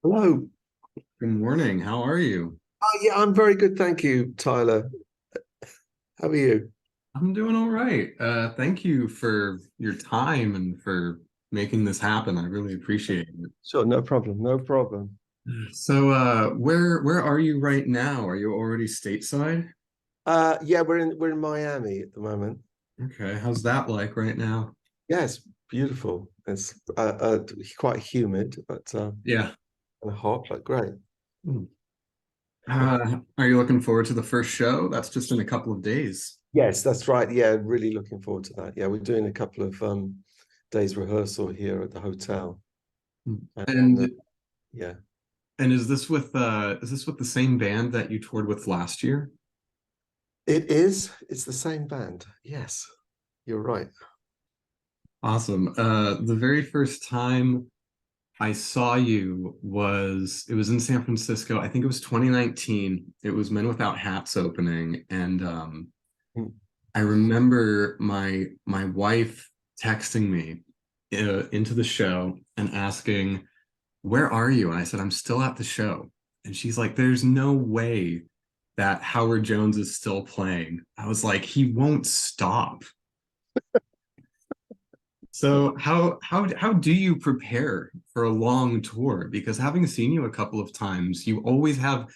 Hello. Good morning. How are you? Yeah, I'm very good, thank you, Tyler. How are you? I'm doing all right. Thank you for your time and for making this happen. I really appreciate it. Sure, no problem, no problem. So, where are you right now? Are you already stateside? Yeah, we're in Miami at the moment. Okay, how's that like right now? Yes, beautiful. It's quite humid, but Yeah. and hot, but great. Hmm. Are you looking forward to the first show? That's just in a couple of days. Yes, that's right. Yeah, really looking forward to that. Yeah, we're doing a couple of days rehearsal here at the hotel, Hmm. and And yeah, and is this with the same band that you toured with last year? it is. It's the same band. Yes, you're right. Awesome. The very first time I saw you was it was in San Francisco. I think it was 2019. It was Men Without Hats opening, and Mm. I remember my wife texting me into the show and asking, "Where are you?" And I said, "I'm still at the show." And she's like, "There's no way that Howard Jones is still playing." I was like, "He won't stop." So how do you prepare for a long tour? Because having seen you a couple of times, you always have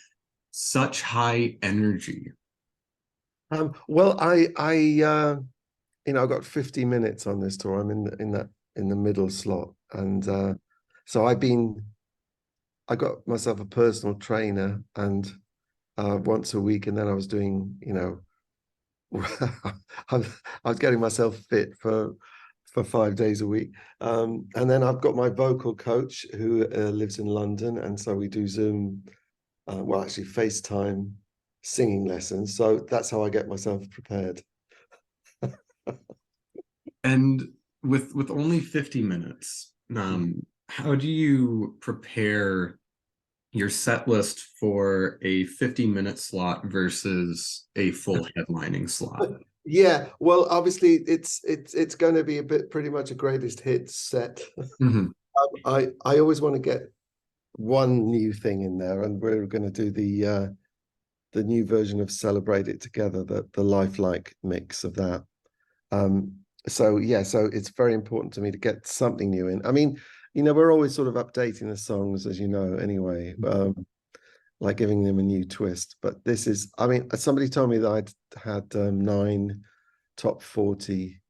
such high energy. Well, I've got 50 minutes on this tour. I'm in the middle slot, and so I got myself a personal trainer, and once a week, and then I was doing, I was getting myself fit for 5 days a week, and then I've got my vocal coach who lives in London, and so we do Zoom, well, actually FaceTime singing lessons. So that's how I get myself prepared. And with only 50 minutes, how do you prepare your set list for a 50-minute slot versus a full headlining slot? Yeah, well, obviously it's going to be a bit pretty much a greatest hits set. Mhm. I always want to get one new thing in there, and we're going to do the new version of Celebrate It Together, the lifelike mix of that. Um, so yeah, so it's very important to me to get something new in. I mean, we're always sort of updating the songs, as you know, anyway. Like giving them a new twist. But this is, I mean, somebody told me that I'd had nine top 40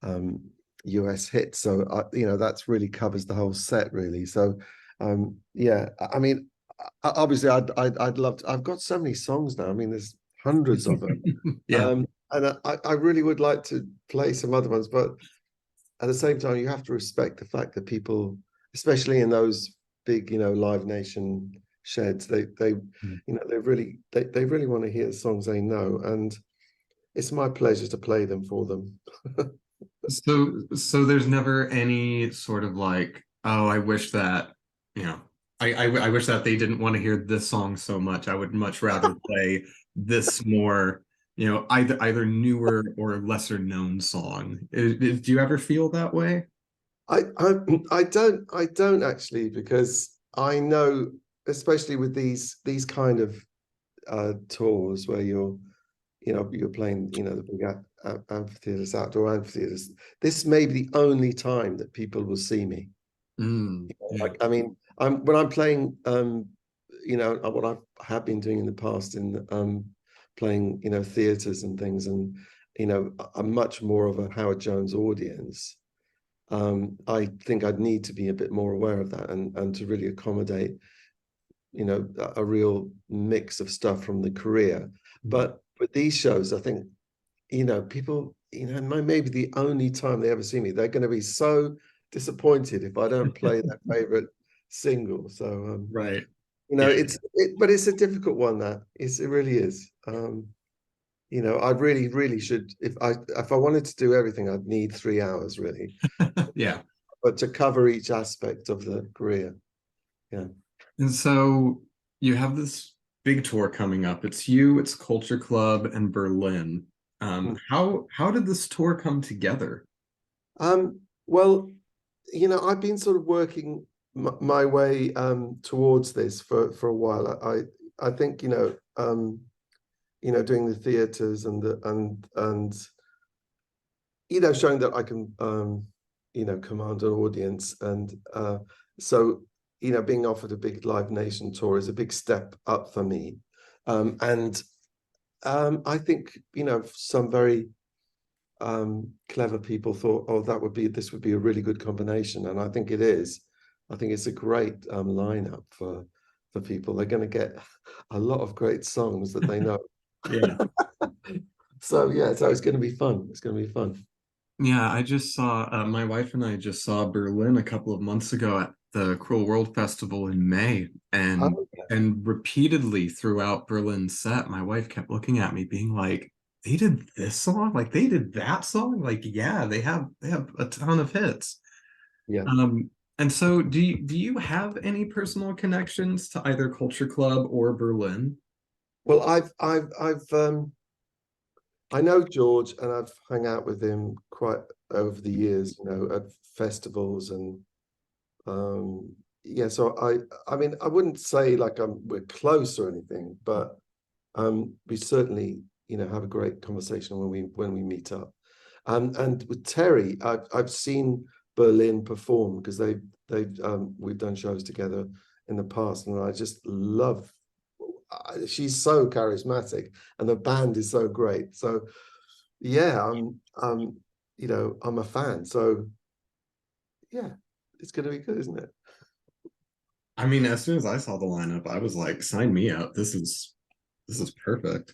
um, US hits. So, that's really covers the whole set, really. So, yeah, I mean, obviously, I'd love to, I've got so many songs now. I mean, there's hundreds of them. Yeah. And I really would like to play some other ones, but at the same time, you have to respect the fact that people, especially in those big, Live Nation sheds, they really want to hear the songs they know, and it's my pleasure to play them for them. So there's never any sort of like, oh, I wish that, you know, I wish that they didn't want to hear this song so much. I would much rather play this more, either newer or lesser known song. Do you ever feel that way? I don't actually, because I know, especially with these kind of tours where you're playing, the big amphitheaters, outdoor amphitheaters. This may be the only time that people will see me. Yeah. Like, I mean, when I'm playing, what I have been doing in the past in playing, theaters and things, and I'm much more of a Howard Jones audience. I think I'd need to be a bit more aware of that, and to really accommodate, a real mix of stuff from the career. But with these shows, I think, people, maybe the only time they ever see me, they're going to be so disappointed if I don't play their favorite single. So, Right. Yeah. but it's a difficult one. It really is. I really, really should. If I wanted to do everything, I'd need 3 hours really, Yeah. but to cover each aspect of the career. Yeah. And so you have this big tour coming up. It's you, it's Culture Club, and Berlin. Hmm. How did this tour come together? Well, I've been sort of working. my way towards this for a while. I think, doing the theaters and showing that I can command an audience, and so being offered a big Live Nation tour is a big step up for me. And I think some very clever people thought, oh, this would be a really good combination, and I think it is. I think it's a great lineup for people. They're going to get a lot of great songs that they know. Yeah. So it's going to be fun. It's going to be fun. Yeah, I just saw my wife and I just saw Berlin a couple of months ago at the Cruel World Festival in May, and Oh, repeatedly throughout Berlin's set, my wife kept looking at me, being like, "They did this song, like they did that song, like yeah, they have a ton of hits." yeah. And so do you have any personal connections to either Culture Club or Berlin? Well, I know George, and I've hung out with him quite over the years, at festivals, and yeah. So I mean, I wouldn't say like we're close or anything, but we certainly have a great conversation when we meet up. And with Terry, I've seen Berlin perform because we've done shows together in the past, and I just love. She's so charismatic, and the band is so great. So yeah, I'm a fan. So yeah, it's going to be good, isn't it? I mean, as soon as I saw the lineup, I was like, sign me up. This is perfect.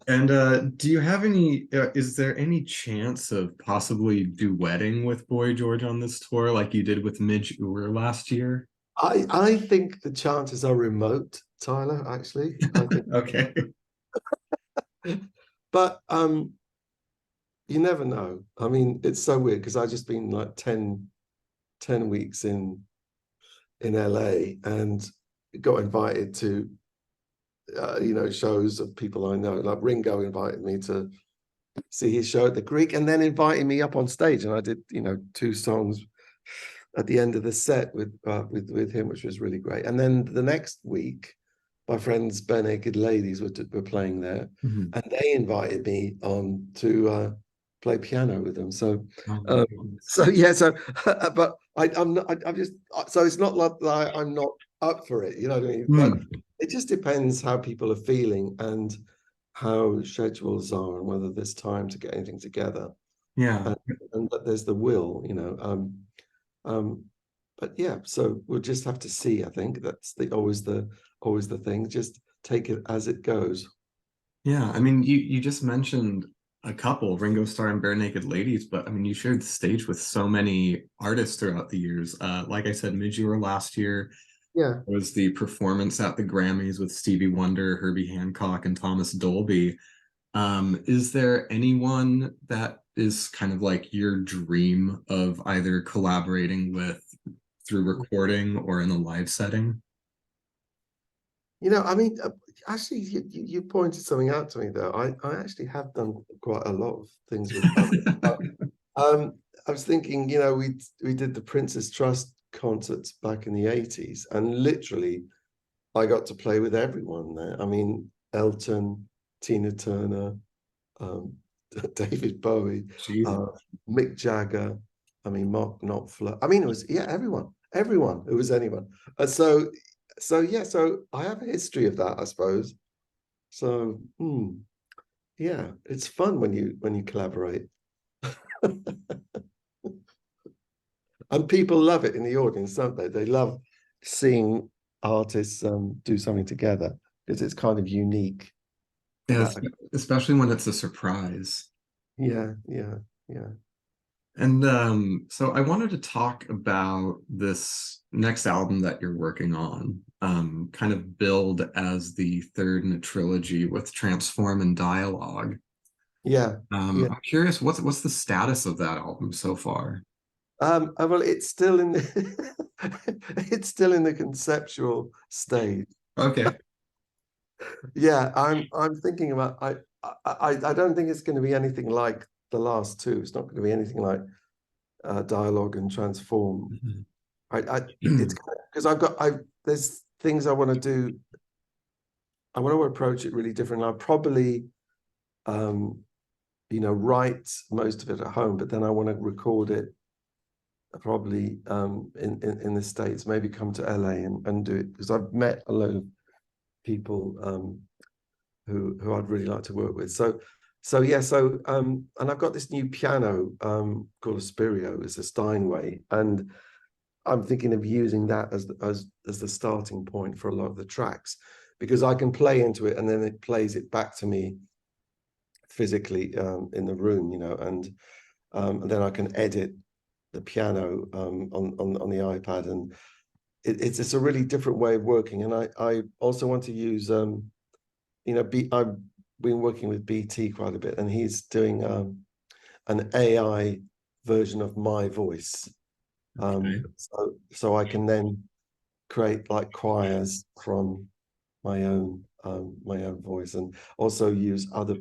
And do you have any, is there any chance of possibly duetting with Boy George on this tour like you did with Midge Ure last year? I think the chances are remote, Tyler. Actually, I think, Okay. but you never know. I mean, it's so weird because I just been like 10 weeks in LA and got invited to shows of people I know. Like Ringo invited me to see his show at the Greek, and then inviting me up on stage, and I did 2 songs at the end of the set with him, which was really great. And then the next week, my friends Barenaked Ladies were playing there, Mhm. and they invited me on to play piano with them. So Oh, um, nice. so yeah, so but I'm not. I'm just so it's not like I'm not up for it. You know what I mean? But Hmm. it just depends how people are feeling and how schedules are, and whether there's time to get anything together, Yeah. and that there's the will. Um, but yeah, so we'll just have to see. I think that's always the thing. Just take it as it goes. Yeah. I mean, you just mentioned a couple, Ringo Starr and Barenaked Ladies, but I mean, you shared the stage with so many artists throughout the years. Like I said, Midge Ure last year Yeah. was the performance at the Grammys with Stevie Wonder, Herbie Hancock, and Thomas Dolby. Is there anyone that is kind of like your dream of either collaborating with through recording or in a live setting? I mean, actually, you pointed something out to me though. I actually have done quite a lot of things with others. Um, I was thinking, we did the Prince's Trust concerts back in the 80s, and literally I got to play with everyone there. I mean, Elton, Tina Turner, um, David Bowie, Jesus. uh, Mick Jagger. I mean, Mark Knopfler. I mean, it was everyone. It was anyone. So yeah, so I have a history of that, I suppose. So yeah, it's fun when you collaborate, and people love it in the audience, don't they? They love seeing artists do something together because it's kind of unique. Yes, That especially when it's a surprise. yeah. And so I wanted to talk about this next album that you're working on, kind of build as the third in a trilogy with Transform and Dialogue. Yeah, yeah. I'm curious, what's the status of that album so far? Well, it's still in the it's still in the conceptual stage. Okay. Yeah, I'm thinking about I don't think it's going to be anything like the last two. It's not going to be anything like Dialogue and Transform. Mhm. It's because there's things I want to do. I want to approach it really different. I'll probably, write most of it at home, but then I want to record it probably in the States, maybe come to LA and do it, because I've met a lot of people who I'd really like to work with. And I've got this new piano called a Spirio. It's a Steinway, and I'm thinking of using that as the starting point for a lot of the tracks, because I can play into it and then it plays it back to me physically in the room, and then I can edit the piano on the iPad, and it's a really different way of working. And I also want to use I've been working with BT quite a bit, and he's doing an AI version of my voice. Okay. So I can then create like choirs from my own voice, and also use other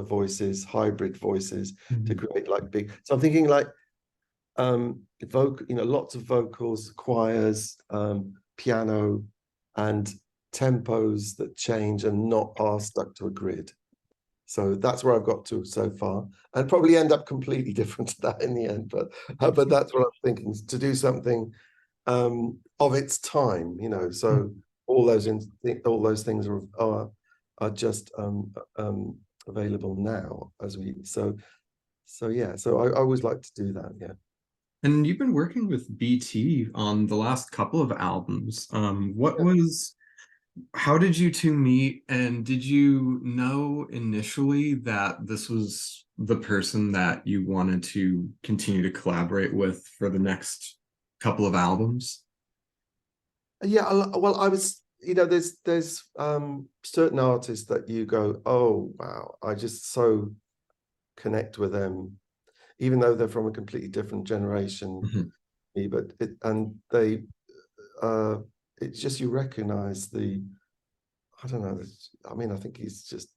voices, hybrid voices, to create like big. So I'm thinking like lots of vocals, choirs, piano, and tempos that change and not are stuck to a grid. So that's where I've got to so far, and probably end up completely different to that in the end. But that's what I'm thinking, to do something of its time, So all those things are just available now as we. So yeah. So I always like to do that. Yeah. And you've been working with BT on the last couple of albums. How did you two meet? And did you know initially that this was the person that you wanted to continue to collaborate with for the next couple of albums? Yeah. Well, I was, there's certain artists that you go, oh wow, I just so connect with them, even though they're from a completely different generation. But it's just, you recognize I don't know. I mean, I think he's just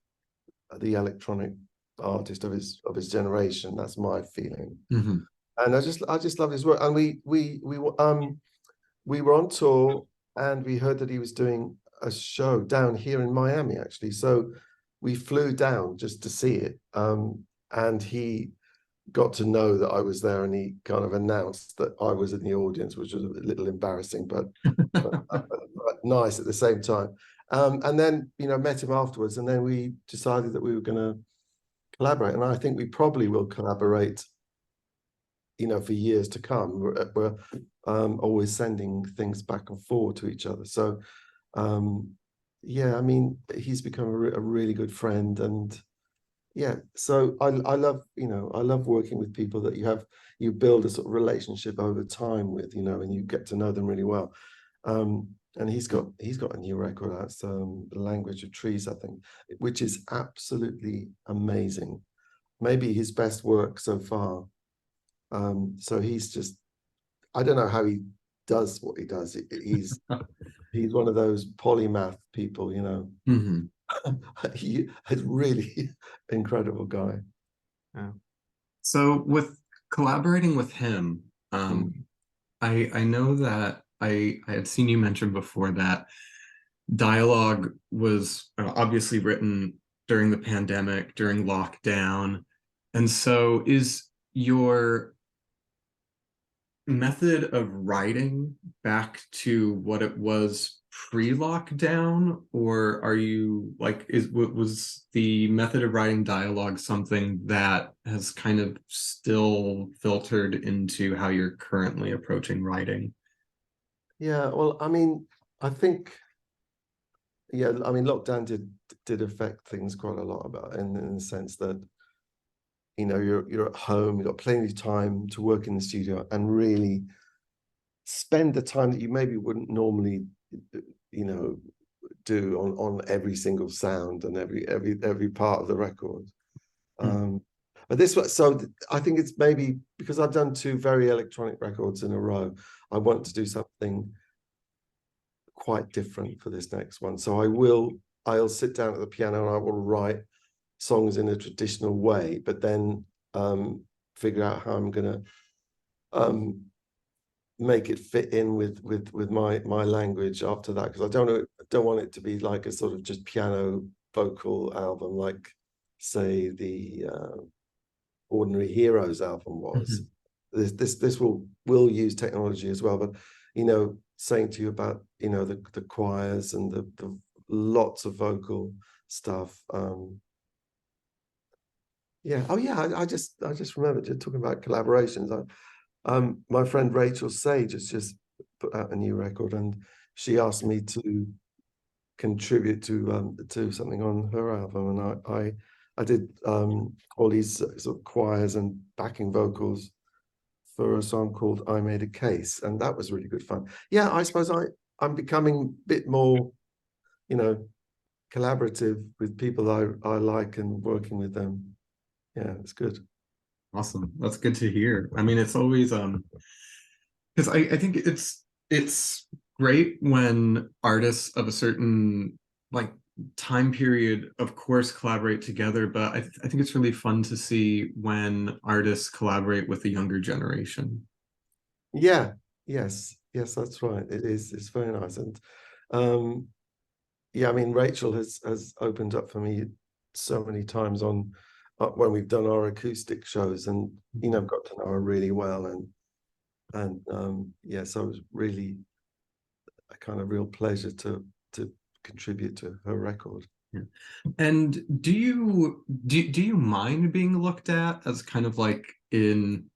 the electronic artist of his generation. That's my feeling. And I just love his work. And we were on tour, and we heard that he was doing a show down here in Miami, actually. So we flew down just to see it. And he got to know that I was there, and he kind of announced that I was in the audience, which was a little embarrassing, but nice at the same time. And then, met him afterwards, and then we decided that we were going to collaborate. And I think we probably will collaborate, for years to come. We're always sending things back and forth to each other. So, yeah, I mean, he's become a really good friend, and yeah. So I love, I love working with people that you build a sort of relationship over time with, and you get to know them really well. And he's got a new record out, The Language of Trees, I think, which is absolutely amazing. Maybe his best work so far. So he's just, I don't know how he does what he does. He's one of those polymath people, He is really incredible guy. Yeah. So with collaborating with him, I know that I had seen you mention before that dialogue was obviously written during the pandemic, during lockdown. And so is your method of writing back to what it was pre-lockdown, or are you like, was the method of writing dialogue something that has kind of still filtered into how you're currently approaching writing? Yeah, well, I mean, I think, yeah, I mean, lockdown did affect things quite a lot, about in the sense that, you're at home, you've got plenty of time to work in the studio and really spend the time that you maybe wouldn't normally, do on every single sound and every part of the record. But I think it's maybe because I've done 2 very electronic records in a row, I want to do something quite different for this next one. So I'll sit down at the piano and I will write songs in a traditional way, but then figure out how I'm gonna make it fit in with my language after that, because I don't want it to be like a sort of just piano vocal album like, say, the Ordinary Heroes album was. Mhm. This will use technology as well, but saying to you about the choirs and the lots of vocal stuff. Yeah. Oh yeah. I just remembered just talking about collaborations. My friend Rachel Sage has just put out a new record, and she asked me to contribute to something on her album, and I did all these sort of choirs and backing vocals for a song called "I Made a Case," and that was really good fun. Yeah, I suppose I'm becoming a bit more, you know, collaborative with people I like and working with them. Yeah, it's good. Awesome. That's good to hear. I mean, it's always because I think it's great when artists of a certain like time period, of course, collaborate together, but I think it's really fun to see when artists collaborate with the younger generation. Yeah, yes, that's right. It is. It's very nice, and um, yeah, I mean, Rachel has opened up for me so many times on when we've done our acoustic shows, and I've got to know her really well, and yeah, so it was really a kind of real pleasure to contribute to her record. Yeah. And do you mind being looked at as kind of like in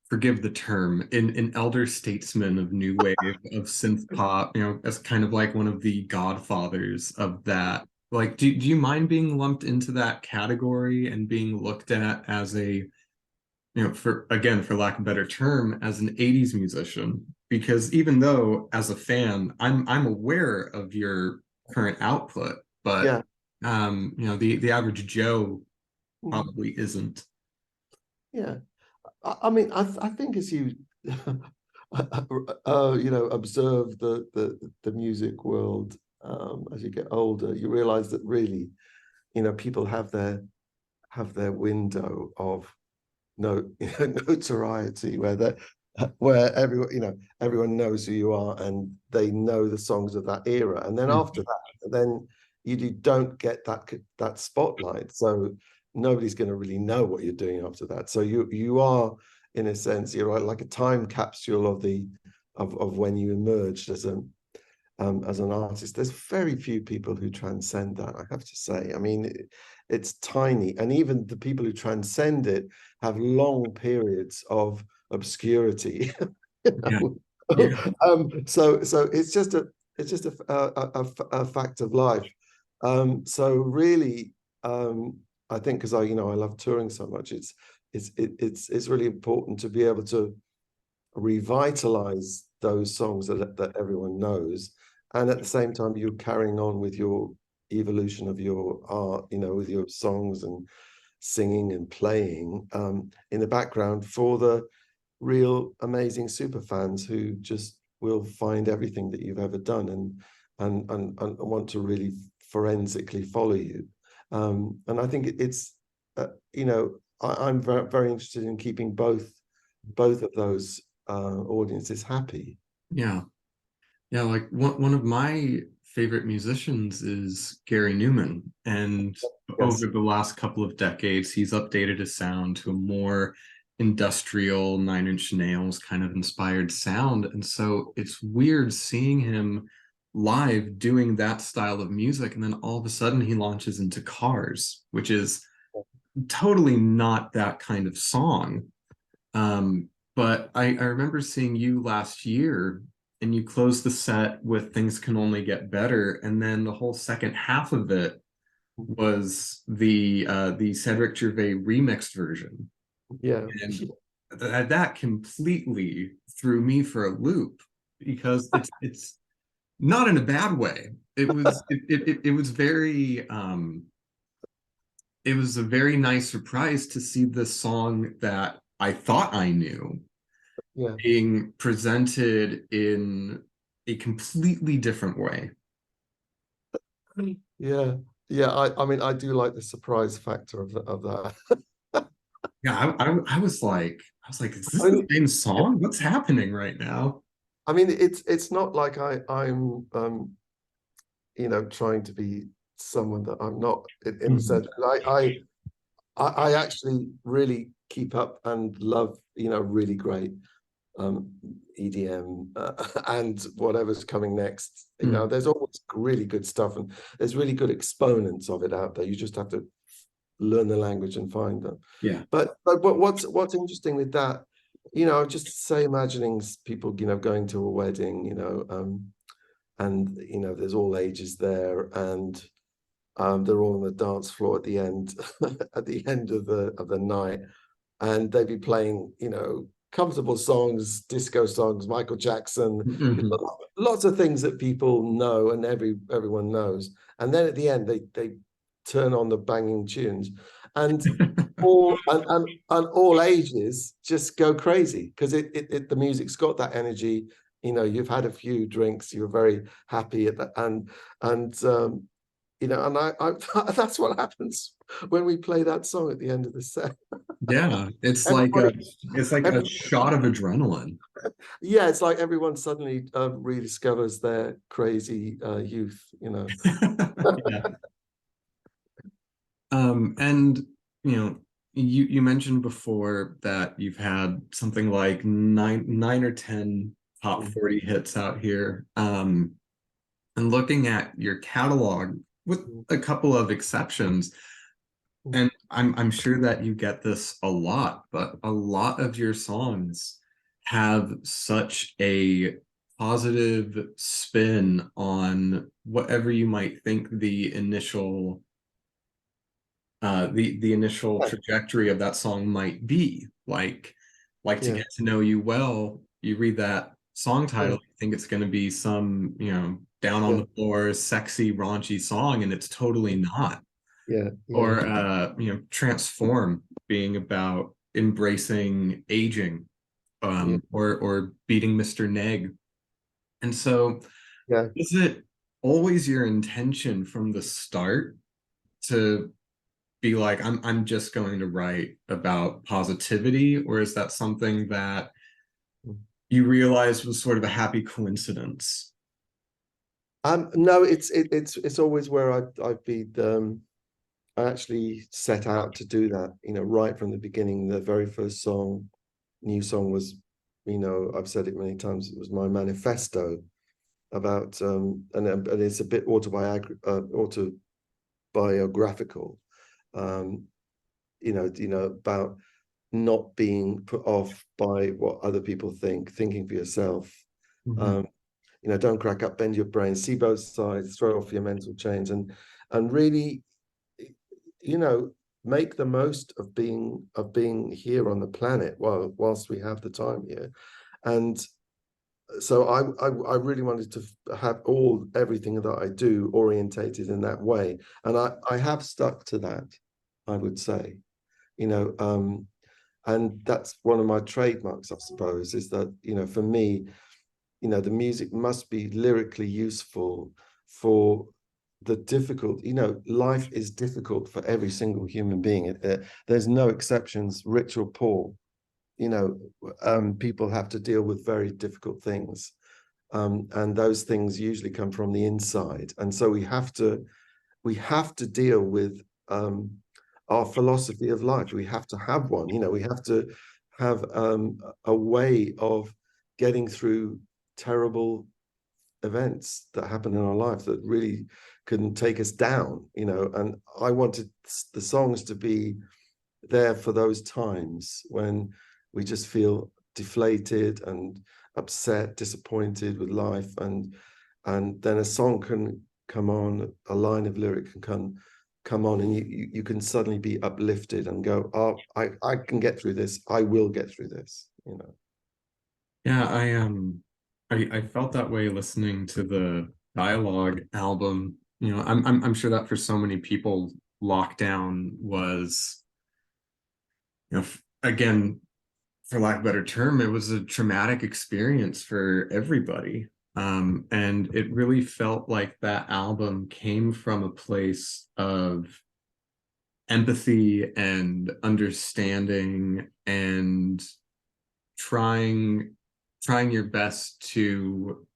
forgive the term, an elder statesman of new wave of synth pop, as kind of like one of the godfathers of that. Like, do you mind being lumped into that category and being looked at as a, for again, for lack of a better term, as an 80s musician? Because even though as a fan, I'm aware of your current output, but Yeah. the average Joe Mm. probably isn't. Yeah. I mean, I think as you observe the music world, as you get older, you realize that really, people have their window of no notoriety, where everyone knows who you are, and they know the songs of that era, and then after that, then you don't get that spotlight, so nobody's going to really know what you're doing after that. So you are, in a sense, you're like a time capsule of when you emerged as an artist. There's very few people who transcend that, I have to say. I mean, it's tiny, and even the people who transcend it have long periods of obscurity. you Yeah, know? yeah, So it's just a fact of life. So really, I think because I love touring so much, it's really important to be able to revitalize those songs that everyone knows, and at the same time you're carrying on with your evolution of your art, with your songs and singing and playing in the background for the real amazing super fans who just will find everything that you've ever done, and want to really forensically follow you. And I think it's I'm very, very interested in keeping both of those audiences happy. yeah. Yeah, like one of my favorite musicians is Gary Newman. And over Yes. the last couple of decades, he's updated his sound to a more industrial Nine Inch Nails kind of inspired sound. And so it's weird seeing him live doing that style of music. And then all of a sudden he launches into Cars, which is totally not that kind of song. But I remember seeing you last year and you closed the set with Things Can Only Get Better. And then the whole second half of it was the Cedric Gervais remixed version. Yeah. And that completely threw me for a loop because it's not in a bad way. It was very it was a very nice surprise to see this song that I thought I knew Yeah. being presented in a completely different way. Yeah. Yeah. I mean, I do like the surprise factor of that. Yeah, I was like, is this I the mean, same song? What's happening right now? I mean, it's not like I'm you know, trying to be someone that I'm not in the Mhm. sense that I actually really keep up and love, you know, really great um EDM and whatever's coming next. You know, Mm. there's always really good stuff and there's really good exponents of it out there. You just have to learn the language and find them. Yeah. But what's interesting with that, you know, just say imagining people, you know, going to a wedding, you know, and you know, there's all ages there, and they're all on the dance floor at the end, at the end of the night, and they'd be playing, you know, comfortable songs, disco songs, Michael Jackson, Mhm. lots of things that people know and everyone knows. And then at the end, they turn on the banging tunes, and and all ages just go crazy because the music's got that energy. You know, you've had a few drinks, you're very happy at that, and you know, and I that's what happens when we play that song at the end of the set. Yeah, Everybody, it's like a every, shot of adrenaline. yeah, it's like everyone suddenly rediscovers their crazy youth, you know. Yeah. And you know, you mentioned before that you've had something like nine or 10 top 40 hits out here. And looking at your catalog, with a couple of exceptions, and I'm sure that you get this a lot, but a lot of your songs have such a positive spin on whatever you might think the initial Yeah, trajectory of that song might be. Like to yeah, get to know you well, you read that song title, yeah, you think it's going to be some, down on yeah, the floor, sexy, raunchy song, and it's totally not. yeah, yeah, Or Transform being about embracing aging, yeah, or beating Mr. Neg. And so, yeah. is it always your intention from the start to be like, I'm just going to write about positivity, or is that something that you realized was sort of a happy coincidence? No, it's always where I've been. I actually set out to do that. You know, right from the beginning. The very first song, new song was, you know, I've said it many times. It was my manifesto about, and it's a bit autobiographical. Um, you know about not being put off by what other people think, thinking for yourself. Mhm. Um, you know, don't crack up, bend your brain, see both sides, throw off your mental chains, and really, you know, make the most of being here on the planet whilst we have the time here. And so I really wanted to have everything that I do orientated in that way, and I have stuck to that, I would say, you know, and that's one of my trademarks, I suppose, is that, you know, for me, you know, the music must be lyrically useful for the difficult, you know, life is difficult for every single human being. There's no exceptions, rich or poor. You know, people have to deal with very difficult things. And those things usually come from the inside. And so we have to deal with our philosophy of life. We have to have one. You know, we have to have a way of getting through terrible events that happen in our life that really can take us down. You know, and I wanted the songs to be there for those times when we just feel deflated and upset, disappointed with life, and then a song can come on, a line of lyric can come on, and you can suddenly be uplifted and go, oh, I can get through this. I will get through this. You know. Yeah, I felt that way listening to the Dialogue album. I'm sure that for so many people, lockdown was, again, for lack of a better term, it was a traumatic experience for everybody. And it really felt like that album came from a place of empathy and understanding and trying your best to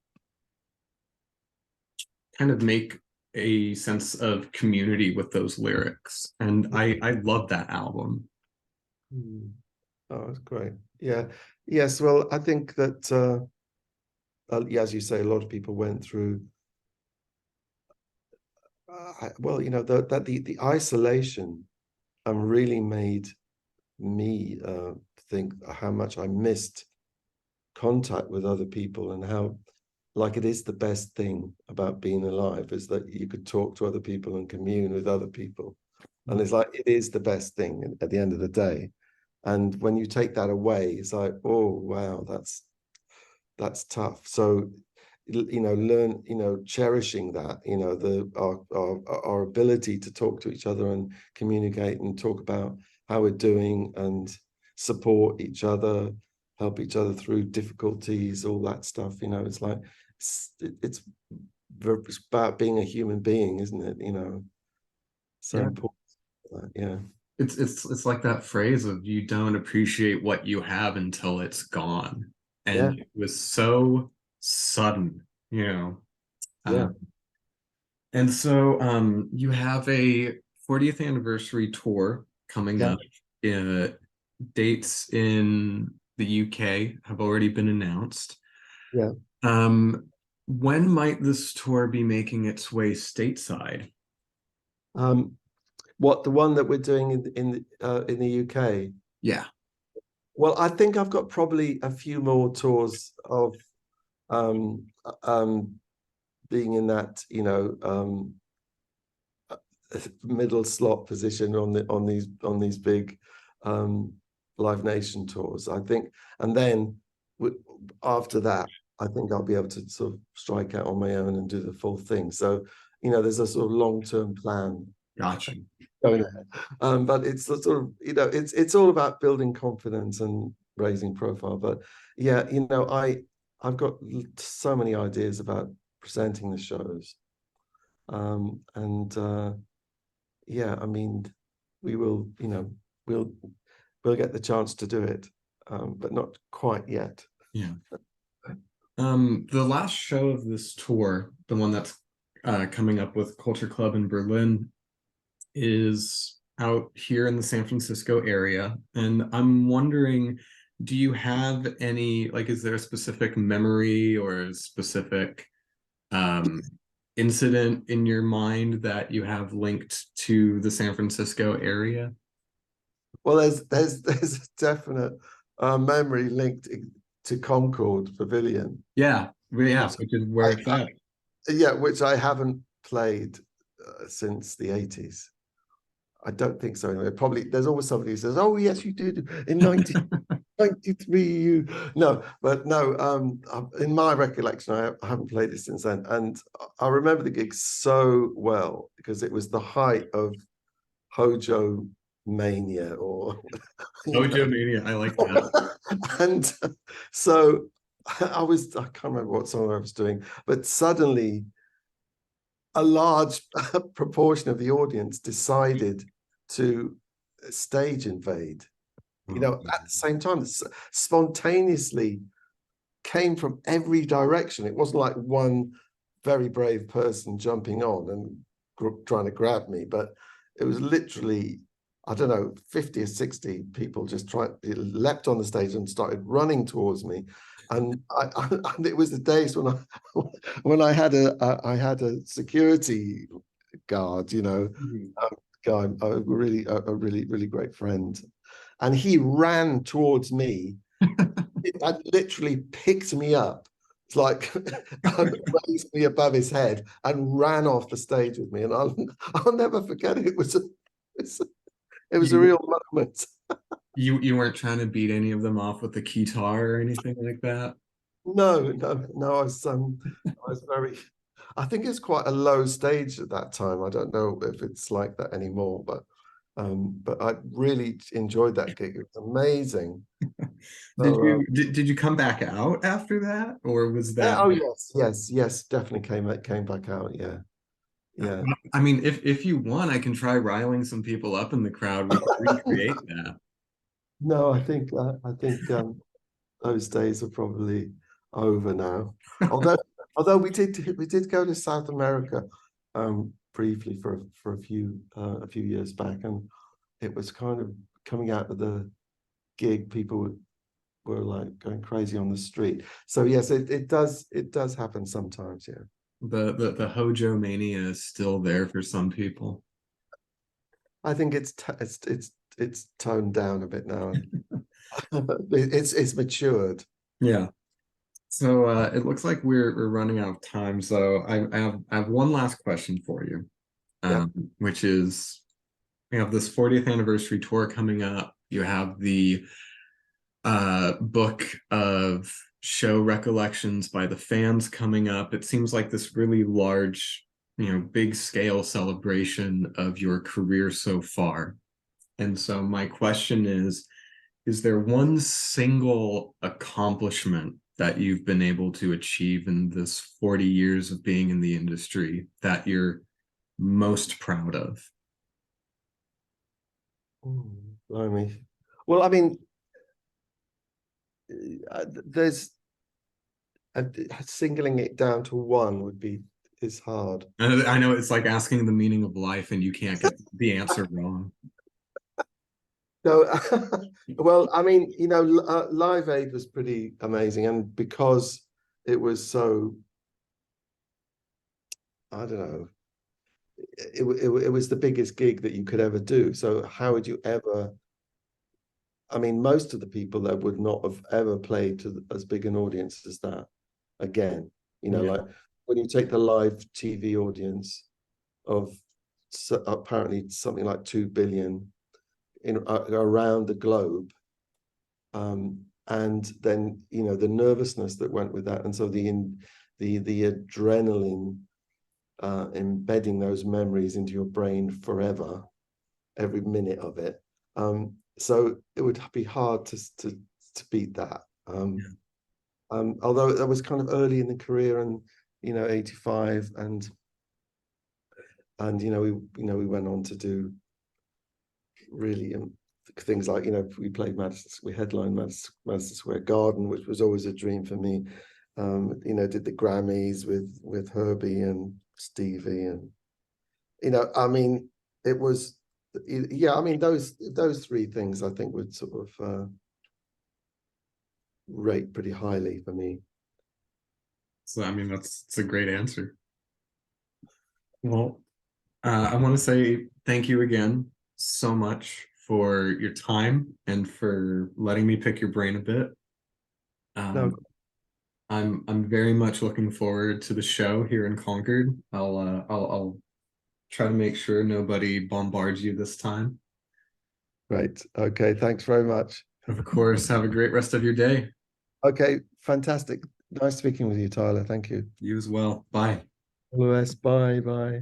kind of make a sense of community with those lyrics. And I love that album. Mm. Oh, that's great. Yeah. Yes. Well, I think that, yeah, as you say, a lot of people went through, well, you know, the isolation really made me think how much I missed contact with other people, and how, like, it is the best thing about being alive is that you could talk to other people and commune with other people. And it's like, it is the best thing at the end of the day. And when you take that away, it's like, oh wow, that's tough. So, you know, learn, you know, cherishing that, you know, our ability to talk to each other and communicate and talk about how we're doing and support each other, help each other through difficulties, all that stuff. You know, it's like it's about being a human being, isn't it? You know, so Yeah. important. Yeah. It's like that phrase of you don't appreciate what you have until it's gone. Yeah. And it was so sudden, you know. Yeah. And so you have a 40th anniversary tour coming Yeah. up. Uh, Dates in the UK have already been announced. Yeah. When might this tour be making its way stateside? What, the one that we're doing in the UK? Yeah. Well, I think I've got probably a few more tours of um being in that, you know, middle slot position on these big Live Nation tours, I think. And then after that, I think I'll be able to sort of strike out on my own and do the full thing. So, you know, there's a sort of long-term plan Gotcha. going ahead. But it's the sort of, you know, it's all about building confidence and raising profile. But yeah, you know, I've got so many ideas about presenting the shows. And yeah, I mean, we will, you know, we'll get the chance to do it, but not quite yet. Yeah. The last show of this tour, the one that's coming up with Culture Club in Berlin, is out here in the San Francisco area. And I'm wondering, do you have any, like, is there a specific memory or a specific incident in your mind that you have linked to the San Francisco area? Well, there's a definite memory linked to Concord Pavilion. Yeah, which is where it's at. Yeah, which I haven't played since the 80s. I don't think so anyway. Probably there's always somebody who says, "Oh yes, you did in 1993." You no, but no. In my recollection, I haven't played it since then, and I remember the gig so well because it was the height of Hojo mania, or Mojo Mania, I like that. and so I can't remember what song I was doing, but suddenly a large proportion of the audience decided to stage invade, you know, at the same time. Spontaneously came from every direction. It wasn't like one very brave person jumping on and trying to grab me, but it was literally, I don't know, 50 or 60 people just leapt on the stage and started running towards me. And and it was the days when I had a security guard, you know, guy, really great friend, and he ran towards me. It literally picked me up. It's like raised me above his head and ran off the stage with me, and I'll never forget it. It was a You real moment. you weren't trying to beat any of them off with the guitar or anything like that? No. I was very. I think it's quite a low stage at that time. I don't know if it's like that anymore, but I really enjoyed that gig. It was amazing. So, Did you come back out after that, or was yeah, that oh yes, definitely came back out. Yeah, Yeah. I mean, if you want, I can try riling some people up in the crowd. We can recreate that. No, I think those days are probably over now. Although we did go to South America briefly for a few years back, and it was kind of coming out of the gig, people were like going crazy on the street. So yes, it does happen sometimes, yeah. The Hojo mania is still there for some people. I think it's toned down a bit now. It's matured. Yeah. So it looks like we're running out of time. So I have one last question for you, Yeah. which is we have this 40th anniversary tour coming up. You have the book of show recollections by the fans coming up. It seems like this really large, big scale celebration of your career so far. And so my question is there one single accomplishment that you've been able to achieve in this 40 years of being in the industry that you're most proud of? Blimey. Well, I mean, there's singling it down to one is hard. I know it's like asking the meaning of life and you can't get the answer wrong. No, well, I mean, Live Aid was pretty amazing, and because it was so, I don't know, it was the biggest gig that you could ever do. So how would you ever? I mean, most of the people that would not have ever played to as big an audience as that again. Like when you take the live TV audience of apparently something like 2 billion around the globe, and then the nervousness that went with that, and so the adrenaline, embedding those memories into your brain forever, every minute of it. So it would be hard to beat that. Although that was kind of early in the career, and 85, and we went on to do really things like we played we headlined Madison Square Garden, which was always a dream for me. Did the Grammys with Herbie and Stevie, and I mean, it was, I mean, those three things I think would sort of rate pretty highly for me. So I mean it's a great answer. Well, I want to say thank you again so much for your time and for letting me pick your brain a bit. No, I'm very much looking forward to the show here in Concord. I'll try to make sure nobody bombards you this time. great. Okay, thanks very much. Of course, have a great rest of your day. Okay, fantastic. Nice speaking with you, Tyler. Thank you. You as well. Bye. All the best. Bye.